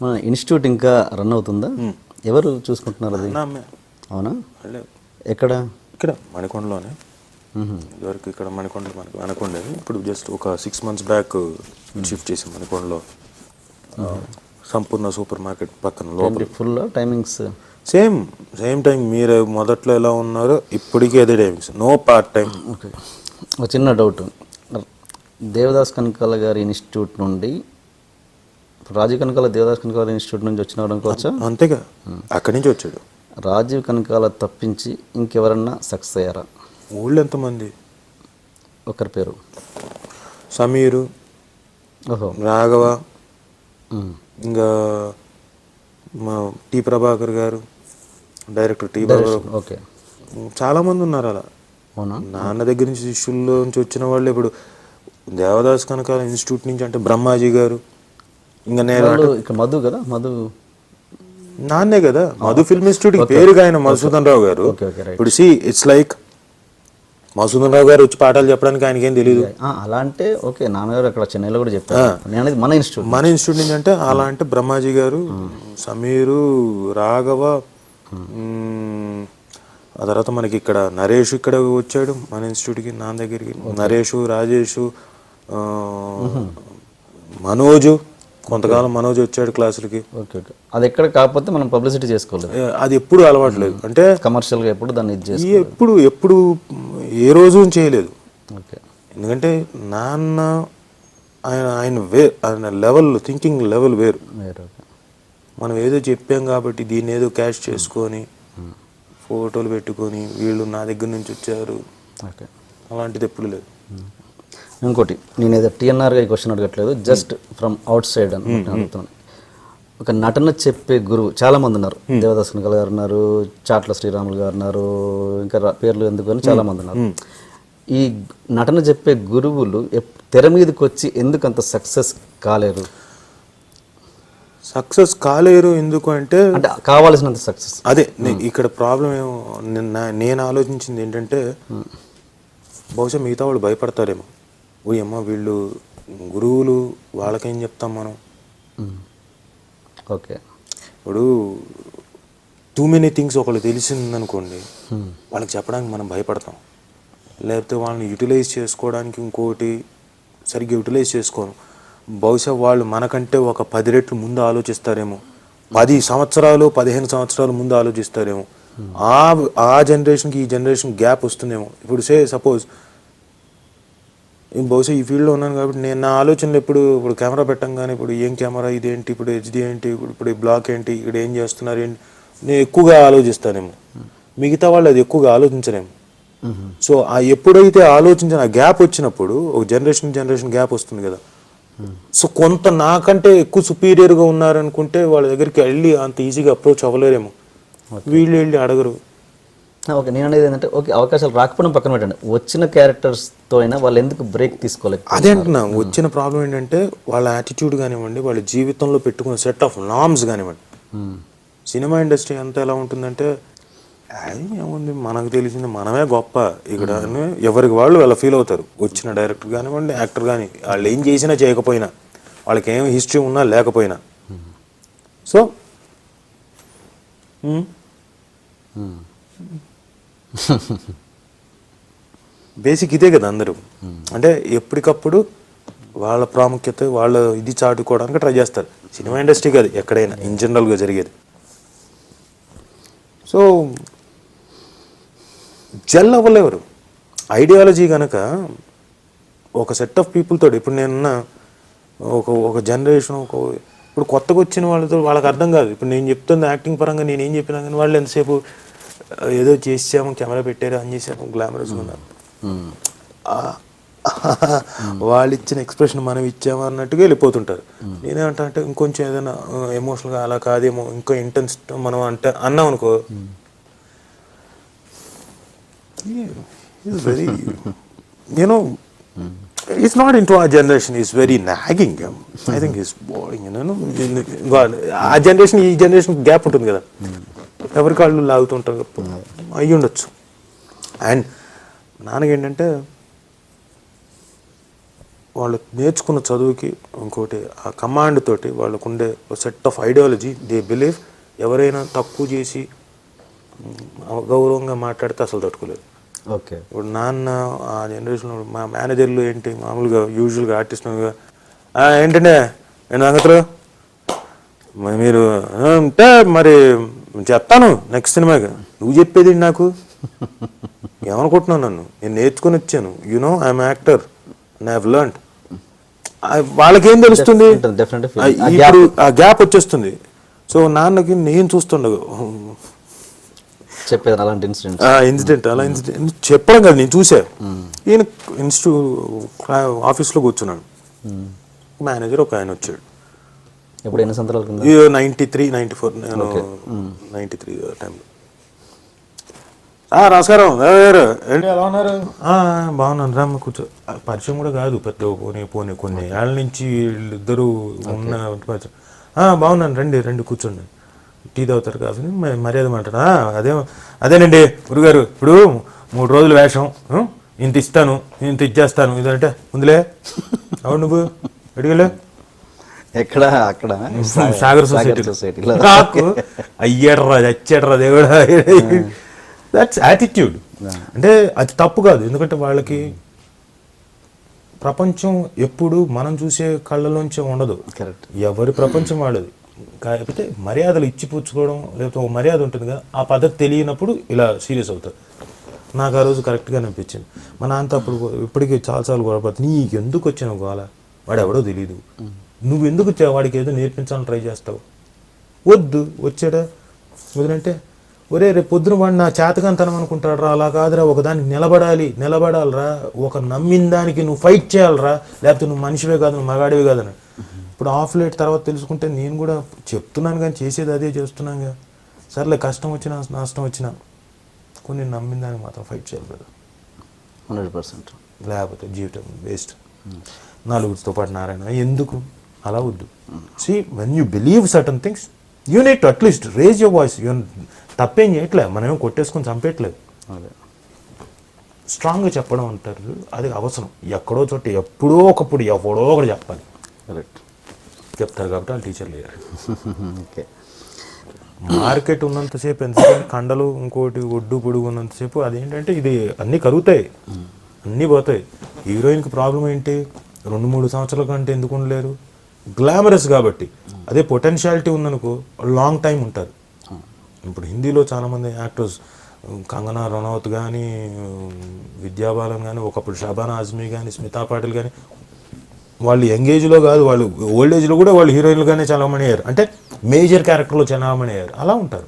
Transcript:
మన ఇన్స్టిట్యూట్ ఇంకా రన్ అవుతుందా? ఎవరు చూసుకుంటున్నారు అది? అవునా? ఎక్కడ? ఇక్కడ మణికొండలోనే. ఇదివరకు ఇక్కడ మణికొండ మనకు అనుకుండేది. ఇప్పుడు జస్ట్ ఒక 6 months బ్యాక్ షిఫ్ట్ చేసాం మణికొండలో. సంపూర్ణ సూపర్ మార్కెట్ పక్కన లోపల. Full timings same time. మీరు మొదట్లో ఎలా ఉన్నారో ఇప్పటికీ అదే టైమింగ్స్, నో పార్ట్ టైం. ఓకే. ఒక చిన్న డౌట్, దేవదాస్ కనకాల గారి ఇన్స్టిట్యూట్ నుండి రాజీవ్ కనకాల దేవదాస్ కనకాల ఇన్స్టిట్యూట్ నుంచి వచ్చిన అనుకోవచ్చా? అంతేగా, అక్కడి నుంచి వచ్చాడు. రాజీవ్ కనకాల తప్పించి ఇంకెవరన్నా సక్సెస్ అయ్యారా? ఊళ్ళో ఎంతమంది? ఒకరి పేరు సమీరు, ఓహో, రాఘవ, ఇంకా మా టి ప్రభాకర్ గారు, డైరెక్టర్ టి ప్రభాకర్. ఓకే, చాలామంది ఉన్నారు అలా. అవునా? నాన్న దగ్గర నుంచి శిష్యుల్లో నుంచి వచ్చిన వాళ్ళు. ఇప్పుడు దేవదాస్ కనకాల ఇన్స్టిట్యూట్ నుంచి అంటే బ్రహ్మాజీ గారు, ఇంకా నేను ఇక్కడ మధు కదా, మధు నాన్నే కదా. మధు ఫిల్మ్ ఇన్స్టిట్యూట్ పేరుగా ఆయన మధుసూదన్ రావు గారు. ఇప్పుడు ఇట్స్ లైక్ మధుసూదన్ రావు గారు వచ్చి పాఠాలు చెప్పడానికి ఆయనకేం తెలియదు. అలా అంటే ఓకే, నాన్నగారు అక్కడ చెన్నైలో కూడా చెప్పారు. నేను మన ఇన్స్టిట్యూట్ నుంచి అంటే అలా అంటే బ్రహ్మాజీ గారు, సమీరు, రాఘవ, ఆ తర్వాత మనకి ఇక్కడ నరేష్ ఇక్కడ వచ్చాడు మన ఇన్స్టిట్యూట్కి, నాన్న దగ్గరికి. నరేషు, రాజేషు, మనోజు, కొంతకాలం మనోజ్ వచ్చాడు క్లాసులకి. Okay okay. అది ఎక్కడ కాకపోతే మనం పబ్లిసిటీ చేసుకోలేదు, అది ఎప్పుడు అలవాట్లేదు. అంటే కమర్షియల్గా ఎప్పుడు దాన్ని ఎప్పుడు ఏ రోజు చేయలేదు. ఓకే. ఎందుకంటే నాన్న ఆయన లెవెల్, థింకింగ్ లెవెల్ వేరు. మనం ఏదో చెప్పాం కాబట్టి దీన్ని ఏదో క్యాష్ చేసుకొని ఫోటోలు పెట్టుకొని వీళ్ళు నా దగ్గర నుంచి వచ్చారు, అలాంటిది ఎప్పుడు లేదు. ఇంకోటి, నేను ఏదో టీఎన్ఆర్గా ఈ క్వశ్చన్ అడగట్లేదు, జస్ట్ ఫ్రమ్ అవుట్ సైడ్ అని అడుగుతున్నాను. ఒక నటన చెప్పే గురువు చాలామంది ఉన్నారు. దేవదాస్ కనకాల గారు ఉన్నారు, చాట్ల శ్రీరాములు గారు ఉన్నారు, ఇంకా పేర్లు ఎందుకు అని చాలామంది ఉన్నారు. ఈ నటన చెప్పే గురువులు తెర మీదకి వచ్చి ఎందుకు అంత సక్సెస్ కాలేరు? ఎందుకు అంటే కావాల్సినంత సక్సెస్. అదే ఇక్కడ ప్రాబ్లం ఏమో. నేను ఆలోచించింది ఏంటంటే, బహుశా మిగతా వాళ్ళు భయపడతారేమో. అమ్మ వీళ్ళు గురువులు, వాళ్ళకేం చెప్తాం మనం. ఓకే. ఇప్పుడు టూ మెనీ థింగ్స్ ఒకళ్ళు తెలిసిందనుకోండి, వాళ్ళకి చెప్పడానికి మనం భయపడతాం. లేకపోతే వాళ్ళని యూటిలైజ్ చేసుకోవడానికి ఇంకోటి సరిగ్గా యూటిలైజ్ చేసుకోను. బహుశా వాళ్ళు మనకంటే ఒక 10 రెట్లు ముందు ఆలోచిస్తారేమో, 10 సంవత్సరాలు 15 సంవత్సరాలు ముందు ఆలోచిస్తారేమో. ఆ జనరేషన్కి ఈ జనరేషన్ గ్యాప్ వస్తుందేమో. ఇప్పుడు సపోజ్ బహుశా ఈ ఫీల్డ్లో ఉన్నాను కాబట్టి నేను నా ఆలోచనలు ఇప్పుడు కెమెరా పెట్టంగానే ఇప్పుడు ఏం కెమెరా, ఇదేంటి, ఇప్పుడు హెచ్డి ఏంటి, ఇప్పుడు ఈ బ్లాక్ ఏంటి, ఇక్కడ ఏం చేస్తున్నారు ఏంటి, నేను ఎక్కువగా ఆలోచిస్తానేమో. మిగతా వాళ్ళు అది ఎక్కువగా ఆలోచించలేము. సో ఎప్పుడైతే ఆలోచించిన గ్యాప్ వచ్చినప్పుడు ఒక జనరేషన్ గ్యాప్ వస్తుంది కదా. సో కొంత నాకంటే ఎక్కువ సుపీరియర్గా ఉన్నారనుకుంటే వాళ్ళ దగ్గరికి వెళ్ళి అంత ఈజీగా అప్రోచ్ అవ్వలేరేమో. వీళ్ళు వెళ్ళి అడగరు. ఓకే, నేను అనేది ఏంటంటే, ఓకే అవకాశాలు రాకపోవడం పక్కన పెట్టండి, వచ్చిన క్యారెక్టర్స్తో అయినా వాళ్ళు ఎందుకు బ్రేక్ తీసుకోలేదు? అదే అంటున్నా. వచ్చిన ప్రాబ్లం ఏంటంటే వాళ్ళ యాటిట్యూడ్ కానివ్వండి, వాళ్ళ జీవితంలో పెట్టుకున్న సెట్ ఆఫ్ నార్మ్స్ కానివ్వండి. సినిమా ఇండస్ట్రీ అంతా ఎలా ఉంటుందంటే, ఏముంది మనకు తెలిసింది మనమే గొప్ప ఇక్కడ, ఎవరికి వాళ్ళు అలా ఫీల్ అవుతారు. వచ్చిన డైరెక్టర్ కానివ్వండి, యాక్టర్ కానీ, వాళ్ళు ఏం చేసినా చేయకపోయినా, వాళ్ళకి ఏం హిస్టరీ ఉన్నా లేకపోయినా. సో బేసిక్ ఇదే కదా అందరూ. అంటే ఎప్పటికప్పుడు వాళ్ళ ప్రాముఖ్యత, వాళ్ళ ఇది చాటుకోవడానికి ట్రై చేస్తారు. సినిమా ఇండస్ట్రీ కాదు, ఎక్కడైనా ఇన్ జనరల్గా జరిగేది. So gel అవ్వలేరు. ఐడియాలజీ కనుక ఒక సెట్ ఆఫ్ పీపుల్ తోటి, ఇప్పుడు నేనున్న ఒక జనరేషన్, ఇప్పుడు కొత్తగా వచ్చిన వాళ్ళతో వాళ్ళకి అర్థం కాదు. ఇప్పుడు నేను చెప్తుంది యాక్టింగ్ పరంగా నేనేం చెప్పినా కానీ వాళ్ళు ఎంతసేపు ఏదో చేసాము, కెమెరా పెట్టారు, అని చేసాము, గ్లామరస్గా ఉన్నారు. వాళ్ళు ఇచ్చిన ఎక్స్ప్రెషన్ మనం ఇచ్చాము అన్నట్టుగా వెళ్ళిపోతుంటారు. నేనేమంటా అంటే ఇంకొంచెం ఏదైనా ఎమోషనల్గా అలా కాదేమో, ఇంకో ఇంటెన్స్ మనం అంటే అన్నాం అనుకో, very it's not into our generation, is very nagging. I think it's boring, ఆ జనరేషన్ ఈ జనరేషన్ గ్యాప్ ఉంటుంది కదా, ఎవరి కాళ్ళు లాగుతుంటారు, అయ్యి ఉండొచ్చు. అండ్ నాన్నకి ఏంటంటే వాళ్ళు నేర్చుకున్న చదువుకి ఇంకోటి ఆ కమాండ్ తోటి వాళ్ళకు ఉండే set of ideology they believe ఎవరైనా తక్కువ చేసి గౌరవంగా మాట్లాడితే అసలు తట్టుకోలేదు. ఓకే. ఇప్పుడు నాన్న ఆ జనరేషన్లో మా మేనేజర్లు ఏంటి మామూలుగా యూజువల్గా ఆర్టిస్ట్ ఏంటంటే నేను సంగతులు మీరు అంటే మరి చెప్తాను నెక్స్ట్ సినిమాకి, నువ్వు చెప్పేది నాకు ఏమనుకుంటున్నావు, నేను నేర్చుకుని వచ్చాను, I'm actor and I have learned. వాళ్ళకేం తెలుస్తుంది, ఇప్పుడు ఆ గ్యాప్ వచ్చేస్తుంది. సో నాన్నకి నేను చూస్తుండగా చెప్పేది అలాంటి ఇన్సిడెంట్ చెప్పడం కదా నేను చూసా. ఈయన ఆఫీస్లో కూర్చున్నాను, మేనేజర్ ఒక ఆయన వచ్చాడు. ఇప్పుడు ఎన్ని సంవత్సరాలు 93, 94 నేను 93 టైంలో. నమస్కారం ఏంటి ఎలా ఉన్నారు? బాగున్నాను రామ్మ కూర్చో. పరిచయం కూడా కాదు పెద్ద పోనీ కొన్ని ఏళ్ళ నుంచి వీళ్ళిద్దరూ ఉన్న పరిచయం. బాగున్నాను, రండి కూర్చోండి, టీ తాగుతారు కాఫీ మర్యాద మాట్లాడా. అదేనండి గురుగారు, ఇప్పుడు 3 రోజులు వేషం, ఇంత ఇస్తాను, ఇంత ఇచ్చేస్తాను, ఇదంటే ఉందిలే. అవును నువ్వు అడిగలే ఎక్కడ? అక్కడ సాగర్ సొసైటీలో. నాకు అయ్యాడరా చచ్చాడరా దేవుడా. That's attitude. అంటే అది తప్పు కాదు, ఎందుకంటే వాళ్ళకి ప్రపంచం ఎప్పుడు మనం చూసే కళ్ళలోంచే ఉండదు. కరెక్ట్. ఎవరి ప్రపంచం వాళ్ళది. కాకపోతే మర్యాదలు ఇచ్చిపుచ్చుకోవడం లేకపోతే ఒక మర్యాద ఉంటుందిగా, ఆ పద్ధతి తెలియనప్పుడు ఇలా సీరియస్ అవుతారు. నాకు ఆ రోజు కరెక్ట్గా అనిపించింది. మా నాన్నతో అప్పుడు ఇప్పటికీ చాలాసార్లు గొడవపడుతుంది, నీకు ఎందుకు వచ్చిన గోల, వాడు ఎవడో తెలియదు, నువ్వు ఎందుకు వాడికి ఏదో నేర్పించాలని ట్రై చేస్తావు, వద్దు వచ్చాడా వదినంటే ఒరే రేపు పొద్దున వాడు నా చేతకంతనం అనుకుంటాడు రా, అలా కాదురా, ఒకదానికి నిలబడాలిరా, ఒక నమ్మిన దానికి నువ్వు ఫైట్ చేయాలరా, లేకపోతే నువ్వు మనిషివే కాదు, నువ్వు మగాడివే కాదని. ఇప్పుడు ఆఫ్ లేట్ తర్వాత తెలుసుకుంటే నేను కూడా చెప్తున్నాను కానీ చేసేది అదే చేస్తున్నాగా. సర్లే కష్టం వచ్చినా నష్టం వచ్చినా కొన్ని నమ్మిన దానికి మాత్రం ఫైట్ చేయాలి కదా, 100%. లేకపోతే జీవితం వేస్ట్. నలుగురితో పాటు నారాయణ ఎందుకు అలా వద్దు. See when you believe certain things you need to at least raise your voice. తప్పేం చేయట్లే, మనమేం కొట్టేసుకొని చంపేయట్లేదు, స్ట్రాంగ్గా చెప్పడం అంటారు, అది అవసరం. ఎక్కడో చోట ఎప్పుడో ఒకప్పుడు ఎవడో ఒకటి చెప్పాలి. కరెక్ట్. చెప్తారు కాబట్టి వాళ్ళు టీచర్లు అయ్యారు. ఓకే. మార్కెట్ ఉన్నంతసేపు ఎంతసేపు కండలు ఇంకోటి ఒడ్డు పొడుగు ఉన్నంతసేపు అదేంటంటే ఇది అన్నీ కరుగుతాయి, అన్నీ పోతాయి. హీరోయిన్కి ప్రాబ్లం ఏంటి, 2-3 సంవత్సరాల కంటే ఎందుకు ఉండలేరు, గ్లామరస్ కాబట్టి. అదే పొటెన్షియాలిటీ ఉందనుకో లాంగ్ టైం ఉంటారు. ఇప్పుడు హిందీలో చాలామంది యాక్టర్స్ కంగనా రనౌత్ కానీ, విద్యా బాలన్ కానీ, ఒకప్పుడు షబానా ఆజ్మీ కానీ, స్మితా పాటిల్ కానీ, వాళ్ళు యంగ్ ఏజ్లో కాదు, వాళ్ళు ఓల్డ్ ఏజ్లో కూడా వాళ్ళు హీరోయిన్లుగానే చలామణి అయ్యారు, అంటే మేజర్ క్యారెక్టర్లో చలామణి అయ్యారు. అలా ఉంటారు.